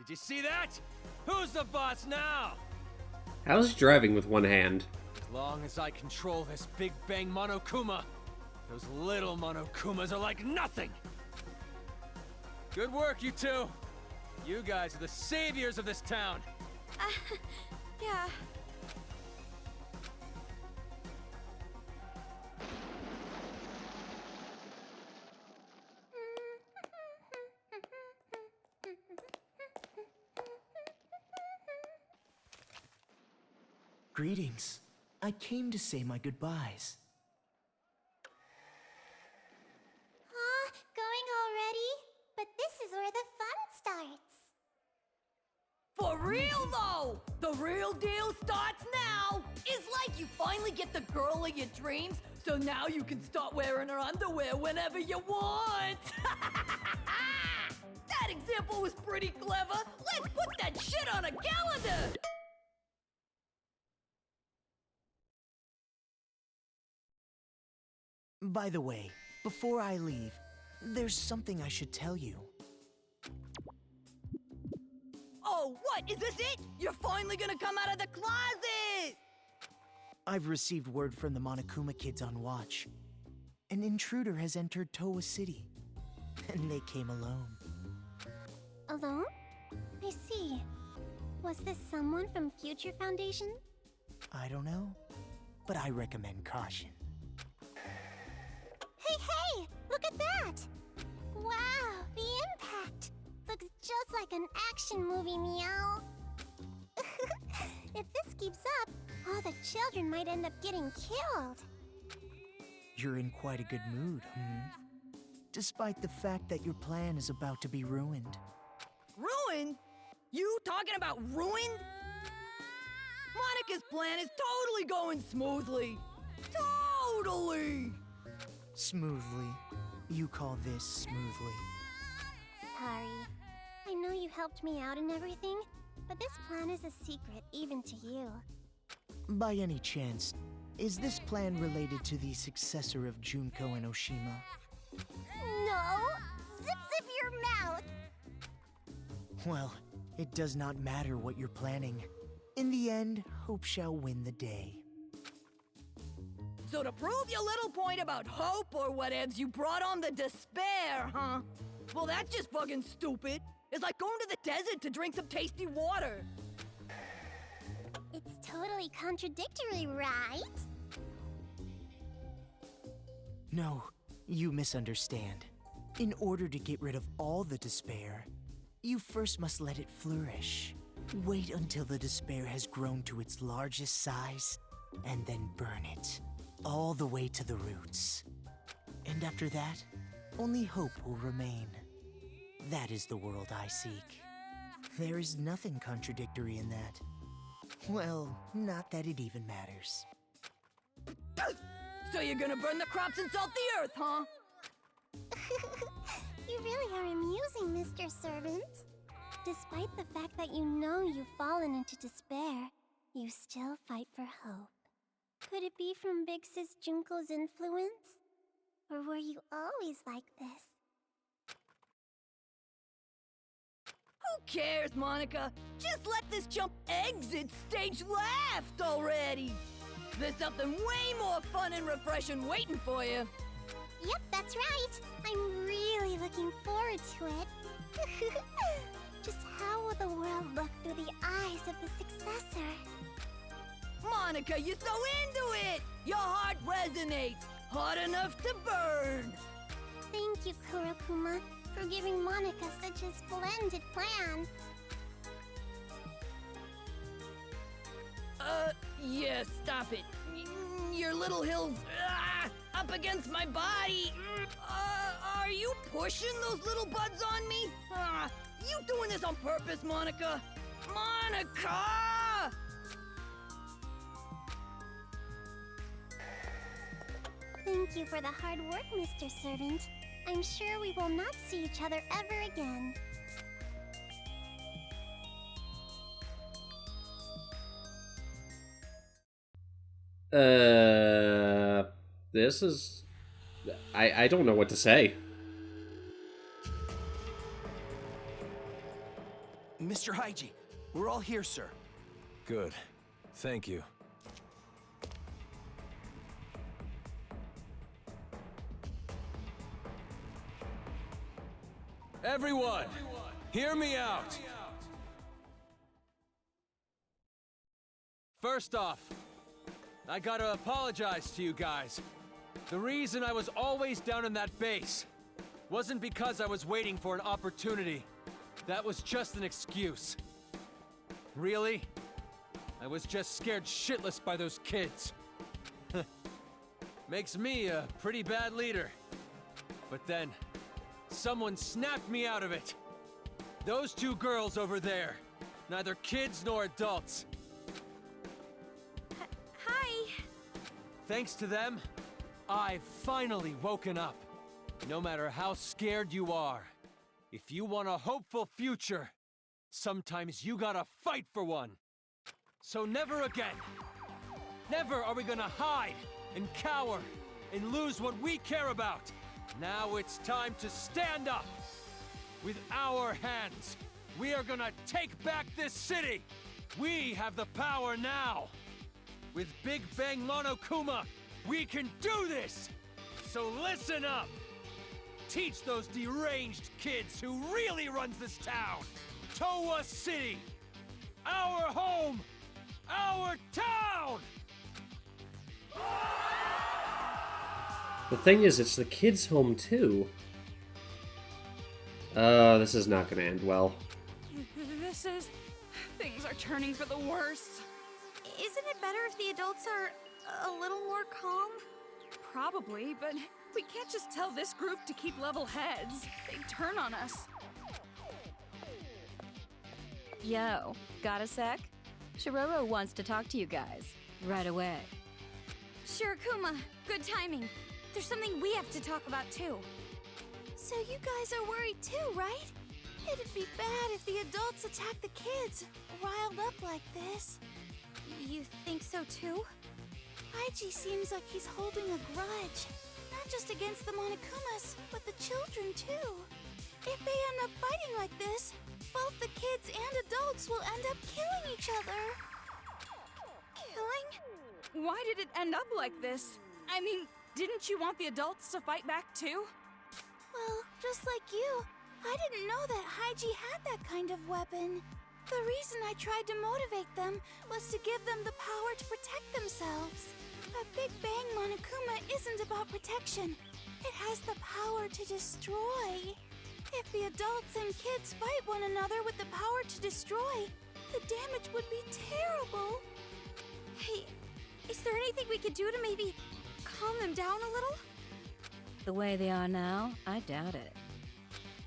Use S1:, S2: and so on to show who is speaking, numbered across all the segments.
S1: Did you see that? Who's the boss now?
S2: How's driving with one hand?
S1: As long as I control this big Bang Monokuma, those little Monokumas are like nothing! Good work, you two! You guys are the saviors of this town!
S3: Yeah.
S4: Greetings. I came to say my goodbyes.
S5: Going already? But this is where the fun starts.
S3: For real though! The real deal starts now! It's like you finally get the girl of your dreams, so now you can start wearing her underwear whenever you want! That example was pretty clever! Let's put that shit on a calendar!
S4: By the way, before I leave, there's something I should tell you.
S3: Oh, what? Is this it? You're finally gonna come out of the closet!
S4: I've received word from the Monokuma kids on watch. An intruder has entered Towa City, and they came alone.
S5: Alone? I see. Was this someone from Future Foundation?
S4: I don't know, but I recommend caution.
S5: Hey! Look at that! Wow, the impact! Looks just like an action movie, meow. If this keeps up, all the children might end up getting killed.
S4: You're in quite a good mood, despite the fact that your plan is about to be ruined.
S3: Ruined? You talking about ruined? Monica's plan is totally going smoothly. Totally!
S4: Smoothly. You call this smoothly.
S5: Sorry. I know you helped me out and everything, but this plan is a secret even to you.
S4: By any chance, is this plan related to the successor of Junko and Oshima?
S5: No! Zip your mouth!
S4: Well, it does not matter what you're planning. In the end, hope shall win the day.
S3: So to prove your little point about hope or whatevs, you brought on the despair, huh? Well, that's just fucking stupid. It's like going to the desert to drink some tasty water.
S5: It's totally contradictory, right?
S4: No, you misunderstand. In order to get rid of all the despair, you first must let it flourish. Wait until the despair has grown to its largest size, and then burn it, all the way to the roots. And after that, only hope will remain. That is the world I seek. There is nothing contradictory in that. Well, not that it even matters.
S3: So you're gonna burn the crops and salt the earth, huh?
S5: You really are amusing, Mr. Servant. Despite the fact that you know you've fallen into despair, you still fight for hope. Could it be from Big Sis Junko's influence? Or were you always like this?
S3: Who cares, Monica? Just let this chump exit stage left already! There's something way more fun and refreshing waiting for you.
S5: Yep, that's right. I'm really looking forward to it. Just how will the world look through the eyes of the successor?
S3: Monica, you're so into it! Your heart resonates, hot enough to burn!
S5: Thank you, Kurokuma, for giving Monica such a splendid plan.
S3: Yeah, stop it. Your little hills, up against my body. Are you pushing those little buds on me? You doing this on purpose, Monica? Monica!
S5: Thank you for the hard work, Mr. Servant. I'm sure we will not see each other ever again.
S2: This is... I don't know what to say.
S6: Mr. Haiji, we're all here, sir.
S7: Good. Thank you.
S1: Everyone, hear me out. First off, I gotta apologize to you guys. The reason I was always down in that base wasn't because I was waiting for an opportunity. That was just an excuse. Really? I was just scared shitless by those kids. Makes me a pretty bad leader. But then, someone snapped me out of it. Those two girls over there. Neither kids nor adults.
S5: Hi.
S1: Thanks to them, I've finally woken up. No matter how scared you are, if you want a hopeful future, sometimes you gotta fight for one. So never again. Never are we gonna hide and cower and lose what we care about. Now it's time to stand up. With our hands, we are gonna take back this city. We have the power now. With Big Bang Monokuma, we can do this! So listen up! Teach those deranged kids who really runs this town! Towa City! Our home! Our town!
S2: The thing is, it's the kids' home too. This is not gonna end well.
S8: Things are turning for the worse.
S5: Isn't it better if the adults are a little more calm?
S8: Probably, but we can't just tell this group to keep level heads. They'd turn on us.
S9: Yo, got a sec? Shiroro wants to talk to you guys. Right away.
S5: Sure, Kuma. Good timing. There's something we have to talk about, too. So you guys are worried, too, right? It'd be bad if the adults attack the kids, riled up like this. You think so, too? Haiji seems like he's holding a grudge. Not just against the Monokumas, but the children, too. If they end up fighting like this, both the kids and adults will end up killing each other. Killing?
S8: Why did it end up like this? I mean, didn't you want the adults to fight back too?
S5: Well, just like you, I didn't know that Haiji had that kind of weapon. The reason I tried to motivate them was to give them the power to protect themselves. A Big Bang Monokuma isn't about protection. It has the power to destroy. If the adults and kids fight one another with the power to destroy, the damage would be terrible. Hey, is there anything we could do to maybe calm them down a little?
S9: The way they are now, I doubt it.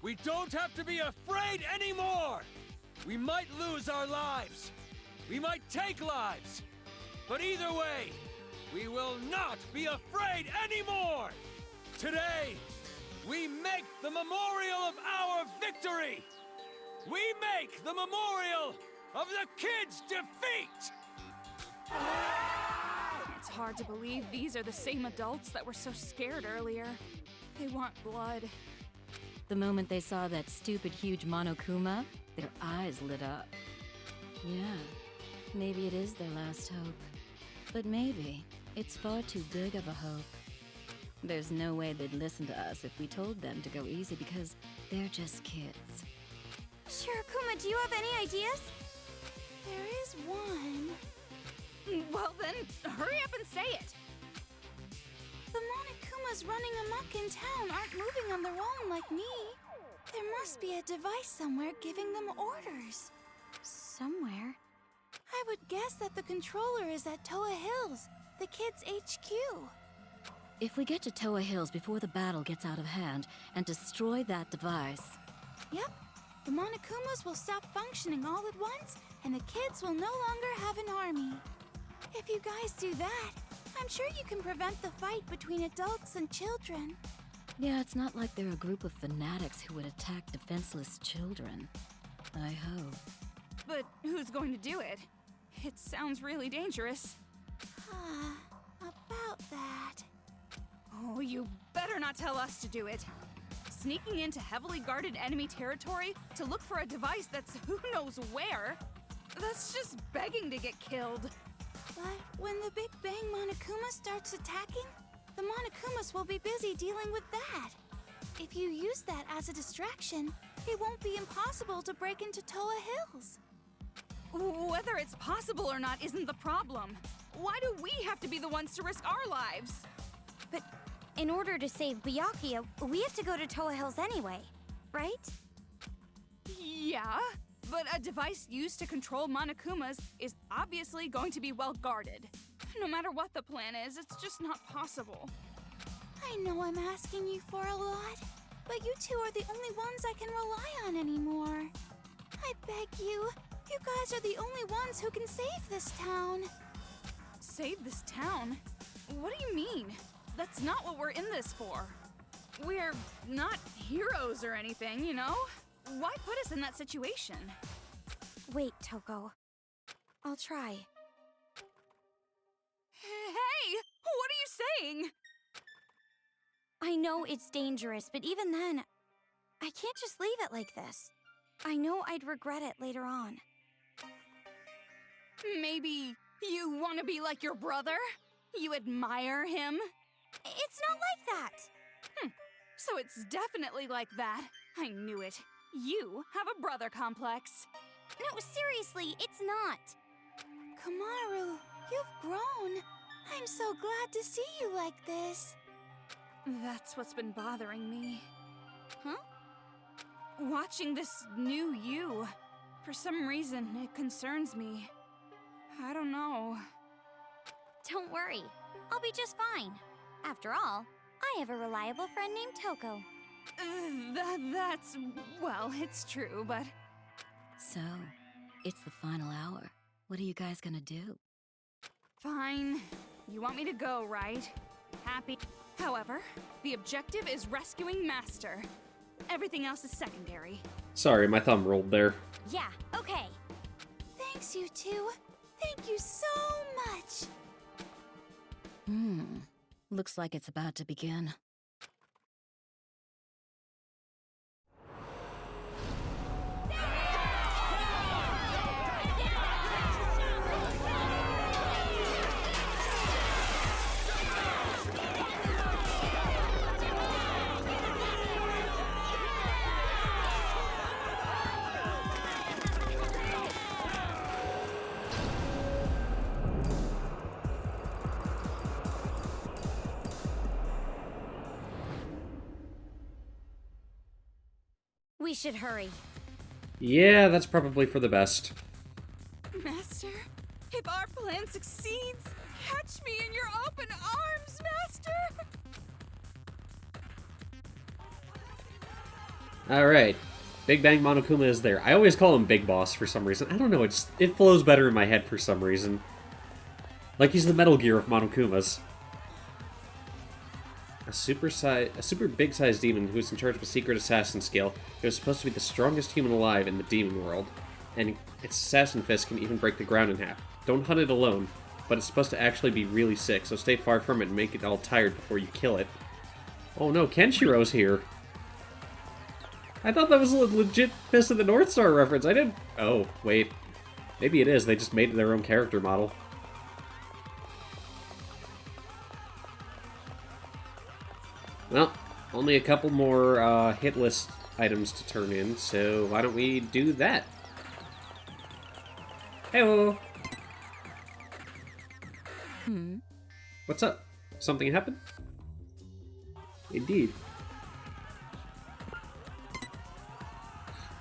S1: We don't have to be afraid anymore! We might lose our lives. We might take lives. But either way, we will not be afraid anymore! Today, we make the memorial of our victory! We make the memorial of the kids' defeat!
S8: It's hard to believe these are the same adults that were so scared earlier. They want blood.
S9: The moment they saw that stupid huge Monokuma, their eyes lit up. Yeah, maybe it is their last hope. But maybe it's far too big of a hope. There's no way they'd listen to us if we told them to go easy because they're just kids.
S5: Sure, Kuma, do you have any ideas? There is one.
S8: Well then, hurry up and say it!
S5: The Monokumas running amok in town aren't moving on their own like me. There must be a device somewhere giving them orders. Somewhere? I would guess that the controller is at Toa Hills, the kids' HQ.
S9: If we get to Toa Hills before the battle gets out of hand and destroy that device...
S5: Yep. The Monokumas will stop functioning all at once, and the kids will no longer have an army. If you guys do that, I'm sure you can prevent the fight between adults and children.
S9: Yeah, it's not like they're a group of fanatics who would attack defenseless children. I hope.
S8: But who's going to do it? It sounds really dangerous.
S5: About that.
S8: Oh, you better not tell us to do it. It's sneaking into heavily guarded enemy territory to look for a device that's who knows where, that's just begging to get killed.
S10: But when the Big Bang Monokuma starts attacking, the Monokumas will be busy dealing with that. If you use that as a distraction, it won't be impossible to break into Toa Hills.
S8: Whether it's possible or not isn't the problem. Why do we have to be the ones to risk our lives?
S10: But in order to save Byakuya, we have to go to Toa Hills anyway, right?
S8: Yeah, but a device used to control Monokumas is obviously going to be well guarded. No matter what the plan is, it's just not possible.
S10: I know I'm asking you for a lot, but you two are the only ones I can rely on anymore. I beg you, you guys are the only ones who can save this town.
S8: Save this town? What do you mean? That's not what we're in this for. We're not heroes or anything, you know? Why put us in that situation?
S10: Wait, Toko. I'll try.
S8: Hey! What are you saying?
S10: I know it's dangerous, but even then, I can't just leave it like this. I know I'd regret it later on.
S8: Maybe you want to be like your brother? You admire him?
S10: It's not like that!
S8: So it's definitely like that. I knew it. You have a brother complex.
S10: No, seriously, it's not. Kamaru, you've grown. I'm so glad to see you like this.
S8: That's what's been bothering me.
S10: Huh?
S8: Watching this new you. For some reason, it concerns me. I don't know.
S10: Don't worry, I'll be just fine. After all, I have a reliable friend named Toko.
S8: Well, it's true, but...
S9: So, it's the final hour. What are you guys gonna do?
S8: Fine. You want me to go, right? Happy. However, the objective is rescuing Master. Everything else is secondary.
S2: Sorry, my thumb rolled there.
S10: Yeah, okay. Thanks, you two. Thank you so much.
S9: Looks like it's about to begin.
S10: We should hurry.
S2: Yeah, that's probably for the best.
S8: Master, if our plan succeeds, catch me in your open arms, Master!
S2: Alright. Big Bang Monokuma is there. I always call him Big Boss for some reason. I don't know, it flows better in my head for some reason. Like he's the Metal Gear of Monokumas. A super big-sized demon who is in charge of a secret assassin skill. It was supposed to be the strongest human alive in the demon world. And its assassin fist can even break the ground in half. Don't hunt it alone, but it's supposed to actually be really sick, so stay far from it and make it all tired before you kill it. Oh no, Kenshiro's here! I thought that was a legit Fist of the North Star reference. I didn't... Oh, wait. Maybe it is. They just made their own character model. Well, only a couple more hit list items to turn in, so why don't we do that? Hello! What's up? Something happened? Indeed.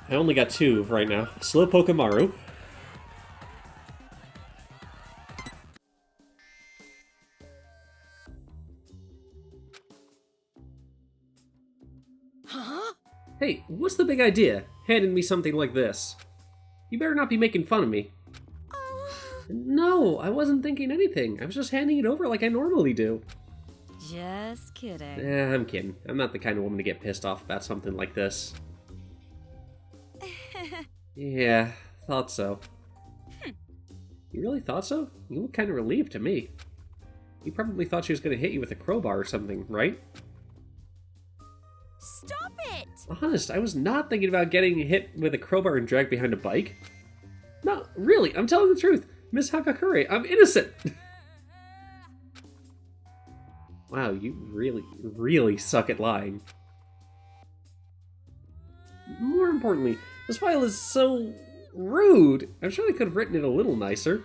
S2: I only got two right now. Slowpoke Amaru.
S3: Huh?
S2: Hey, what's the big idea? Handing me something like this. You better not be making fun of me. No, I wasn't thinking anything. I was just handing it over like I normally do.
S9: Just kidding.
S2: I'm kidding. I'm not the kind of woman to get pissed off about something like this. Yeah, thought so. You really thought so? You look kind of relieved to me. You probably thought she was going to hit you with a crowbar or something, right?
S10: Stop it!
S2: Honest, I was not thinking about getting hit with a crowbar and dragged behind a bike. No, really, I'm telling the truth. Miss Hakakure, I'm innocent! Wow, you really, really suck at lying. More importantly, this file is so rude. I'm sure they could have written it a little nicer.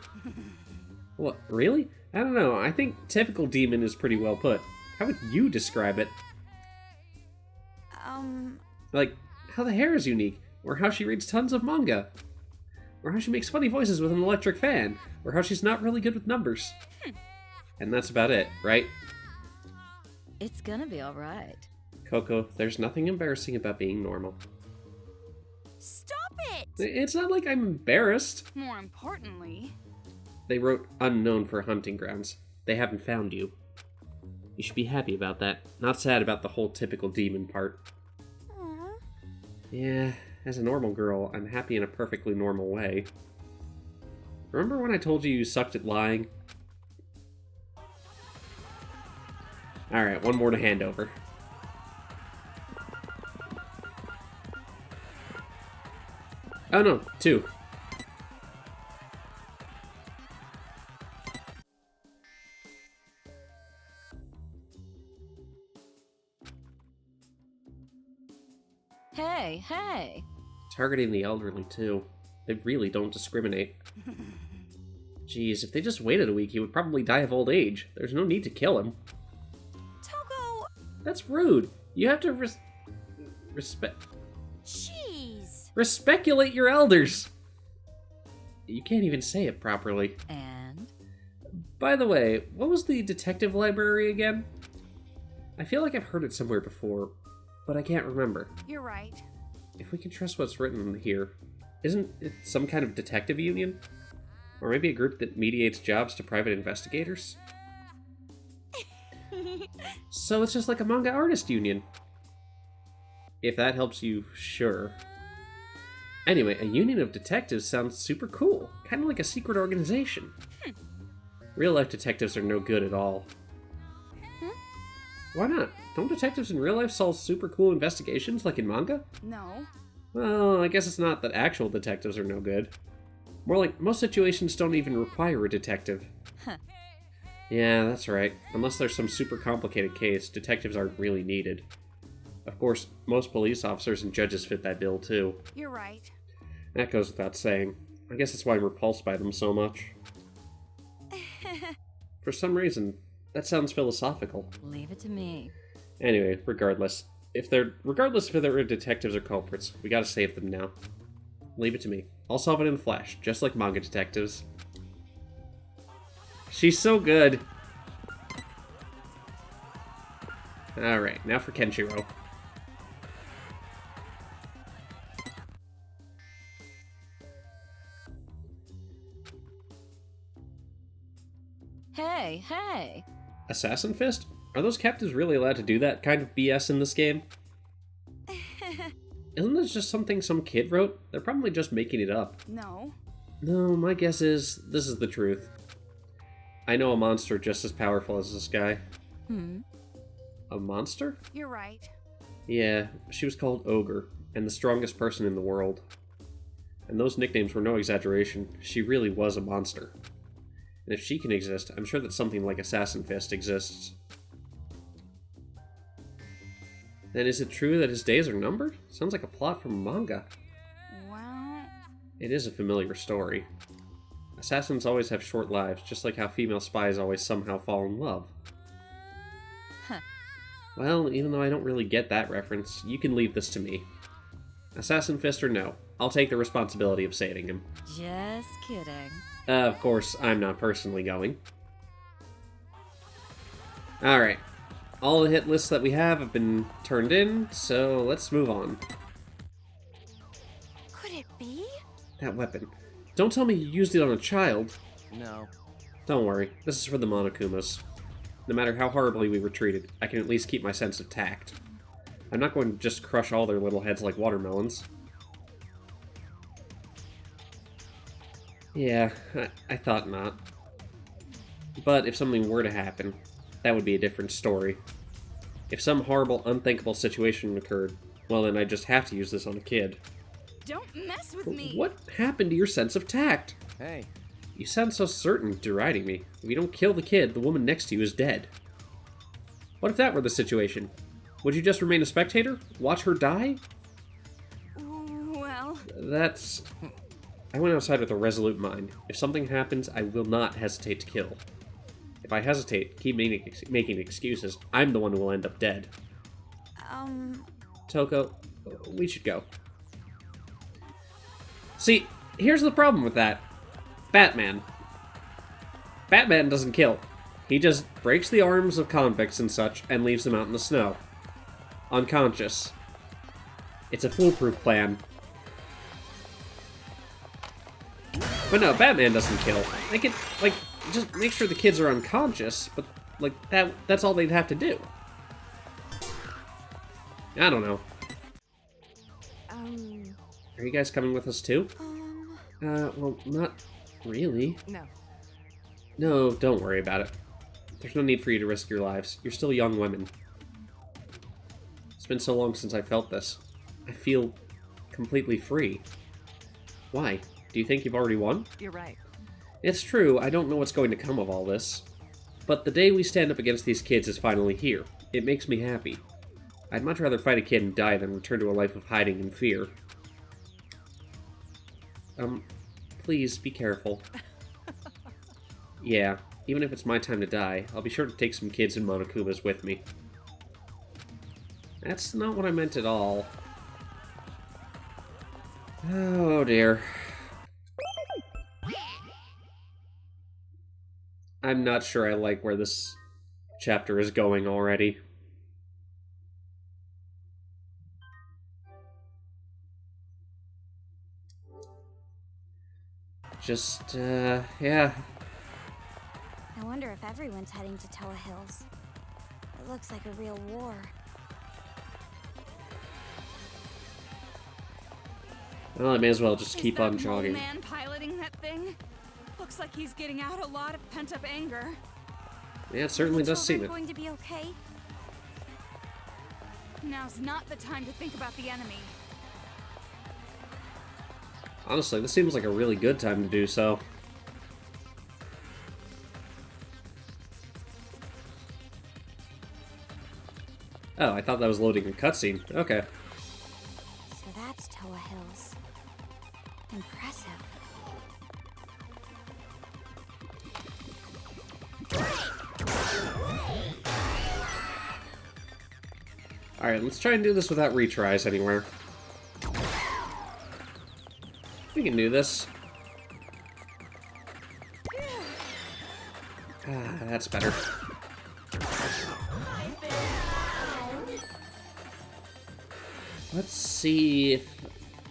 S2: What, really? I don't know. I think typical demon is pretty well put. How would you describe it? Like, how the hair is unique, or how she reads tons of manga, or how she makes funny voices with an electric fan, or how she's not really good with numbers. And that's about it, right?
S9: It's gonna be alright.
S2: Coco, there's nothing embarrassing about being normal.
S10: Stop it!
S2: It's not like I'm embarrassed.
S8: More importantly...
S2: They wrote unknown for hunting grounds. They haven't found you. You should be happy about that, not sad about the whole typical demon part.
S10: Aww.
S2: Yeah, as a normal girl, I'm happy in a perfectly normal way. Remember when I told you sucked at lying? Alright, one more to hand over. Oh no, 2.
S9: Hey!
S2: Targeting the elderly, too. They really don't discriminate. Jeez, if they just waited a week, he would probably die of old age. There's no need to kill him.
S10: Togo!
S2: That's rude. You have to respect...
S10: Jeez!
S2: Respeculate your elders! You can't even say it properly.
S9: And?
S2: By the way, what was the detective library again? I feel like I've heard it somewhere before, but I can't remember.
S8: You're right.
S2: If we can trust what's written here, isn't it some kind of detective union? Or maybe a group that mediates jobs to private investigators? So it's just like a manga artist union. If that helps you, sure. Anyway, a union of detectives sounds super cool. Kind of like a secret organization. Real-life detectives are no good at all. Why not? Don't detectives in real life solve super cool investigations like in manga?
S8: No.
S2: Well, I guess it's not that actual detectives are no good. More like, most situations don't even require a detective.
S9: Huh.
S2: Yeah, that's right. Unless there's some super complicated case, detectives aren't really needed. Of course, most police officers and judges fit that bill too.
S8: You're right.
S2: That goes without saying. I guess that's why I'm repulsed by them so much. For some reason, that sounds philosophical.
S9: Leave it to me.
S2: Anyway, regardless if they're detectives or culprits, we gotta save them now. Leave it to me. I'll solve it in a flash, just like manga detectives. She's so good. Alright, now for Kenshiro.
S9: Hey!
S2: Assassin Fist? Are those captives really allowed to do that kind of BS in this game? Isn't this just something some kid wrote? They're probably just making it up.
S8: No.
S2: No, my guess is this is the truth. I know a monster just as powerful as this guy. A monster?
S8: You're right.
S2: Yeah, she was called Ogre, and the strongest person in the world. And those nicknames were no exaggeration. She really was a monster. And if she can exist, I'm sure that something like Assassin Fist exists. Then is it true that his days are numbered? Sounds like a plot from a manga.
S8: Well...
S2: It is a familiar story. Assassins always have short lives, just like how female spies always somehow fall in love.
S9: Huh.
S2: Well, even though I don't really get that reference, you can leave this to me. Assassin Fist or no, I'll take the responsibility of saving him.
S9: Just kidding.
S2: Of course, I'm not personally going. Alright. All the hit lists that we have been turned in, so let's move on.
S10: Could it be?
S2: That weapon. Don't tell me you used it on a child.
S6: No.
S2: Don't worry, this is for the Monokumas. No matter how horribly we were treated, I can at least keep my sense of tact. I'm not going to just crush all their little heads like watermelons. Yeah, I thought not. But if something were to happen, that would be a different story. If some horrible, unthinkable situation occurred, Well, then I just have to use this on a kid.
S8: Don't mess with me!
S2: What happened to your sense of tact?
S6: Hey,
S2: You sound so certain deriding me. If you don't kill the kid, the woman next to you is dead. What if that were the situation? Would you just remain a spectator? Watch her die?
S8: Well...
S2: That's... I went outside with a resolute mind. If something happens, I will not hesitate to kill. If I hesitate, keep making excuses, I'm the one who will end up dead. Toko, we should go. See, here's the problem with that. Batman. Batman doesn't kill. He just breaks the arms of convicts and such and leaves them out in the snow. Unconscious. It's a foolproof plan. But no, Batman doesn't kill. They can, like, just make sure the kids are unconscious, but, like, that's all they'd have to do. I don't know. Are you guys coming with us too? Well, not really.
S3: No.
S2: No, don't worry about it. There's no need for you to risk your lives. You're still young women. It's been so long since I felt this. I feel completely free. Why? Do you think you've already won?
S3: You're right.
S2: It's true, I don't know what's going to come of all this. But the day we stand up against these kids is finally here. It makes me happy. I'd much rather fight a kid and die than return to a life of hiding and fear. Please, be careful. Yeah, even if it's my time to die, I'll be sure to take some kids and Monokumas with me. That's not what I meant at all. Oh dear. I'm not sure I like where this chapter is going already. Just, yeah.
S10: I wonder if everyone's heading to Toa Hills. It looks like a real war.
S2: Well, I may as well just keep on
S8: Is that
S2: jogging.
S8: mole man piloting that thing? Looks like he's getting out a lot of pent-up anger.
S2: Yeah, it certainly does seem it.
S10: Going to be okay?
S8: Now's not the time to think about the enemy.
S2: Honestly, this seems like a really good time to do so. Oh, I thought that was loading a cutscene. Okay.
S10: So that's Toa Hills. Impressive.
S2: Alright, let's try and do this without retries anywhere. We can do this. Ah, that's better. Let's see if...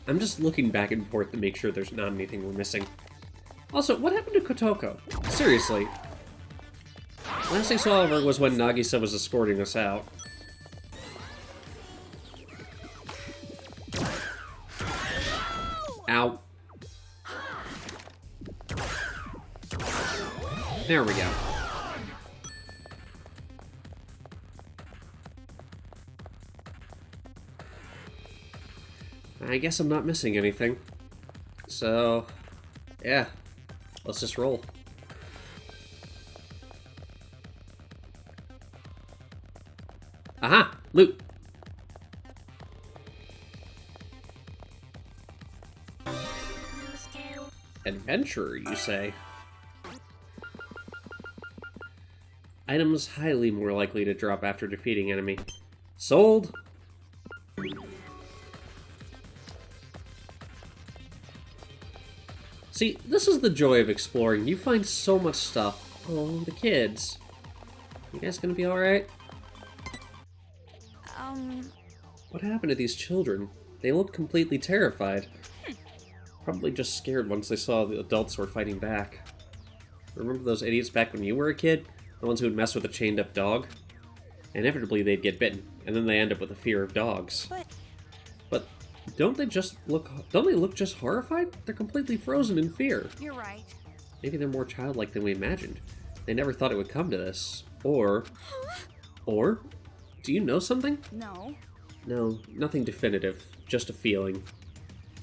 S2: I'm just looking back and forth to make sure there's not anything we're missing. Also, what happened to Kotoko? Seriously. Last I saw of her was when Nagisa was escorting us out. Ow. There we go. I guess I'm not missing anything. So, yeah. Let's just roll. Aha! Loot! Adventurer, you say? Items highly more likely to drop after defeating enemy. Sold! See, this is the joy of exploring. You find so much stuff. Oh, the kids. You guys gonna be alright? What happened to these children? They look completely terrified. Probably just scared once they saw the adults were fighting back. Remember those idiots back when you were a kid? The ones who would mess with a chained-up dog? Inevitably, they'd get bitten, and then they end up with a fear of dogs. But don't they look just horrified? They're completely frozen in fear.
S8: You're right.
S2: Maybe they're more childlike than we imagined. They never thought it would come to this. Or, do you know something?
S8: No.
S2: No, nothing definitive. Just a feeling.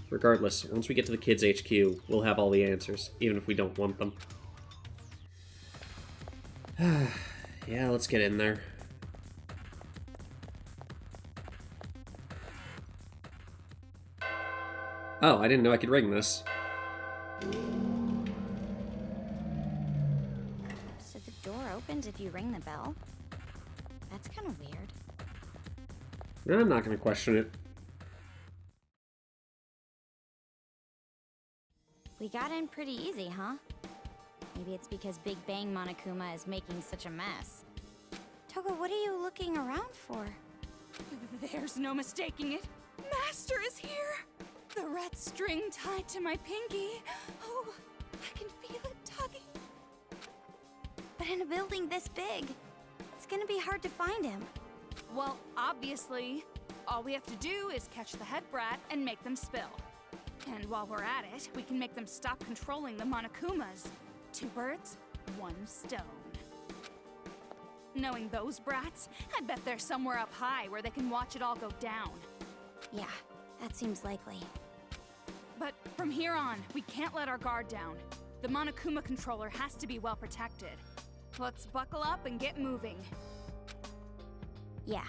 S2: Regardless, once we get to the kids' HQ, we'll have all the answers, even if we don't want them. Yeah, let's get in there. Oh, I didn't know I could ring this.
S11: So the door opens if you ring the bell? That's kind of weird.
S2: I'm not going to question it.
S11: We got in pretty easy, huh? Maybe it's because Big Bang Monokuma is making such a mess. Toga, what are you looking around for?
S8: There's no mistaking it. Master is here! The red string tied to my pinky. Oh, I can feel it tugging.
S11: But in a building this big, it's gonna be hard to find him.
S8: Well, obviously, all we have to do is catch the head brat and make them spill. And while we're at it, we can make them stop controlling the Monokumas. 2 birds, 1 stone. Knowing those brats, I bet they're somewhere up high where they can watch it all go down.
S11: Yeah, that seems likely.
S8: But from here on, we can't let our guard down. The Monokuma controller has to be well protected. Let's buckle up and get moving.
S11: Yeah,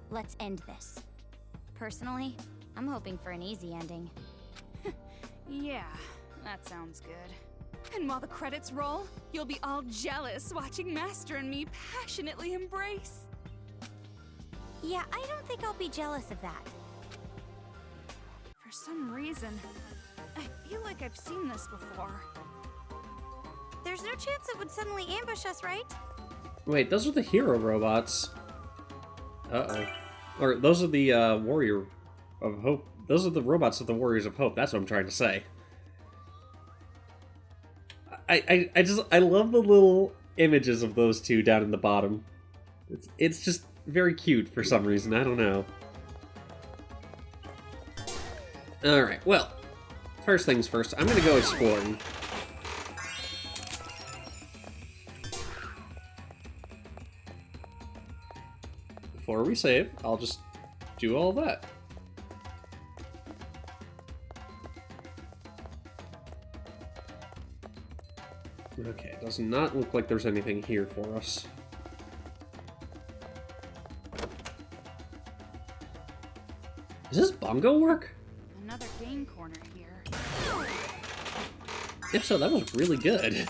S11: let's end this. Personally, I'm hoping for an easy ending.
S8: Yeah, that sounds good. And while the credits roll, you'll be all jealous watching Master and me passionately embrace.
S11: Yeah, I don't think I'll be jealous of that.
S8: For some reason, I feel like I've seen this before.
S11: There's no chance it would suddenly ambush us, right?
S2: Wait, those are the hero robots. Uh-oh. Or, those are the, Warrior of Hope. Those are the robots of the Warriors of Hope. That's what I'm trying to say. I love the little images of those two down in the bottom. It's just very cute for some reason. I don't know. Alright, well. First things first, I'm gonna go exploring. Before we save, I'll just do all that. Okay, it does not look like there's anything here for us. Does this bongo work?
S8: Another game corner here.
S2: If so, that was really good.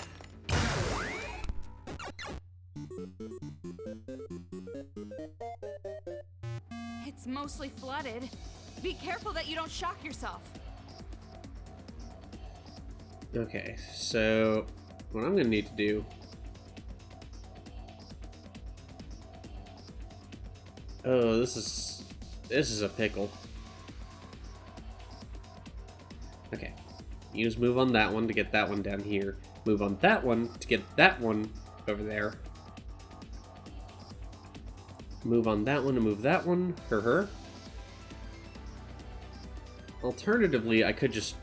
S8: It's mostly flooded. Be careful that you don't shock yourself.
S2: Okay, so what I'm gonna need to do... Oh, this is a pickle. Okay, use move on that one to get that one down here. Move on that one to get that one over there. Move on that one to move that one for her. Alternatively, I could just...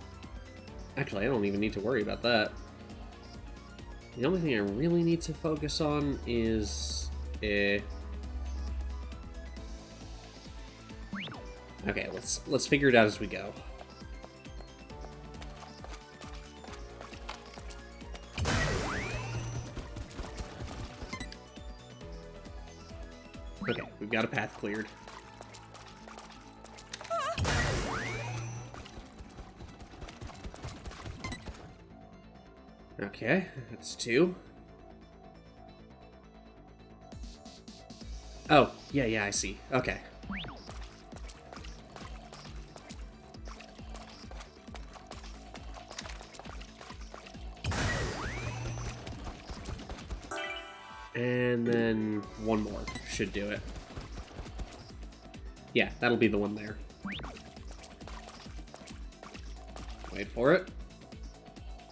S2: Actually, I don't even need to worry about that. The only thing I really need to focus on is... Okay, let's figure it out as we go. Okay, we've got a path cleared. Okay, that's 2. Oh, yeah, I see. Okay. And then 1 more should do it. Yeah, that'll be the one there. Wait for it.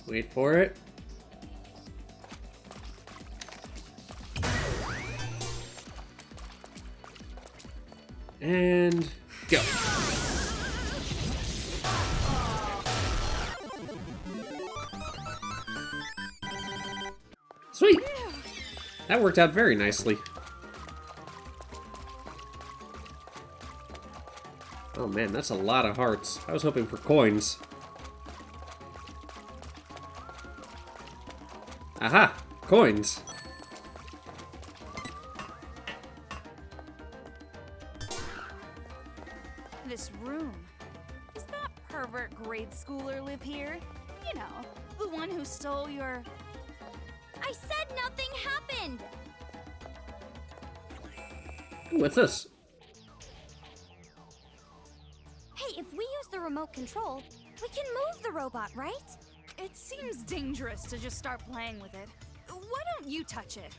S2: Wait for it. And go. Sweet! That worked out very nicely. Oh man, that's a lot of hearts. I was hoping for coins. Aha! Coins!
S8: This room. Does that pervert grade schooler live here? You know, the one who stole your...
S11: I said nothing happened!
S2: What's this?
S11: Hey, if we use the remote control, we can move the robot, right?
S8: It seems dangerous to just start playing with it. Why don't you touch it?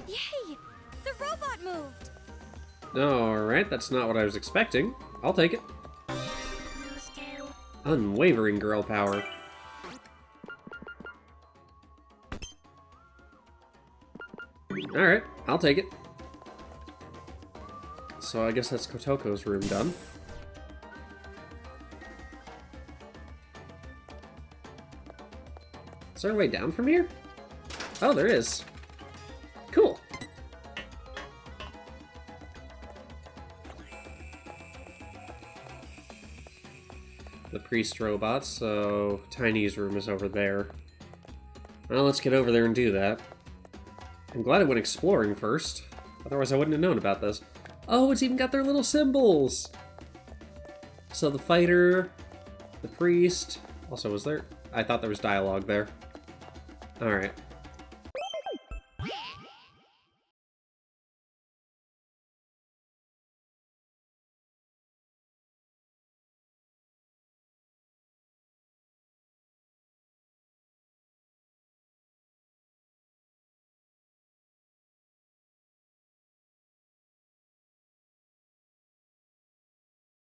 S11: Yay! The robot moved!
S2: Alright, that's not what I was expecting. I'll take it. Unwavering girl power. Alright, I'll take it. So I guess that's Kotoko's room done. Is there a way down from here? Oh, there is. Cool. The priest robot, so Tiny's room is over there. Well, let's get over there and do that. I'm glad I went exploring first. Otherwise I wouldn't have known about this. Oh, it's even got their little symbols! So the fighter, the priest... Also, was there... I thought there was dialogue there. Alright.